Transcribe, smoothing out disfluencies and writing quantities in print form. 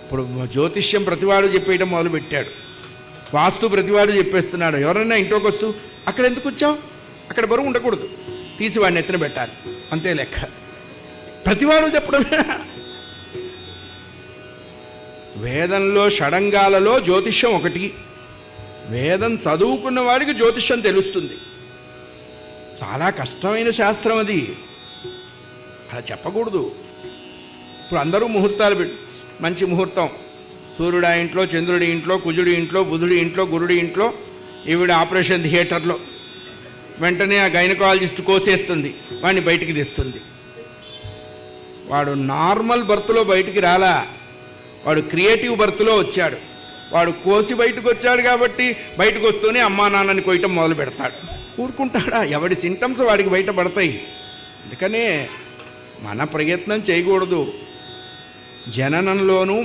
ఇప్పుడు జ్యోతిష్యం ప్రతివాడు చెప్పేయడం మొదలుపెట్టాడు, వాస్తు ప్రతివాడు చెప్పేస్తున్నాడు. ఎవరైనా ఇంట్లోకి వస్తూ అక్కడ ఎందుకు వచ్చావు, అక్కడ బరువు ఉండకూడదు, తీసి వాడిని ఎత్తున పెట్టాలి, అంతే లెక్క. ప్రతివాడు చెప్పడమే. వేదంలో షడంగాలలో జ్యోతిష్యం ఒకటి. వేదం చదువుకున్న వాడికి జ్యోతిష్యం తెలుస్తుంది. చాలా కష్టమైన శాస్త్రం అది, అలా చెప్పకూడదు. ఇప్పుడు అందరూ ముహూర్తాలు పెట్టి, మంచి ముహూర్తం, సూర్యుడి ఇంట్లో, చంద్రుడి ఇంట్లో, కుజుడి ఇంట్లో, బుధుడి ఇంట్లో, గురుడి ఇంట్లో, ఈవిడ ఆపరేషన్ థియేటర్లో, వెంటనే ఆ గైనకాలజిస్ట్ కోసేస్తుంది, వాడిని బయటికి తెస్తుంది. వాడు నార్మల్ బర్త్లో బయటికి రాలా, వాడు క్రియేటివ్ బర్త్లో వచ్చాడు. వాడు కోసి బయటకు వచ్చాడు కాబట్టి బయటకు వస్తూనే అమ్మా నాన్నని కోయటం మొదలు పెడతాడు. ఊరుకుంటాడా? ఎవడి సింటమ్స్ వాడికి బయటపడతాయి. అందుకనే మన ప్రయత్నం చేయకూడదు. జననంలోనూ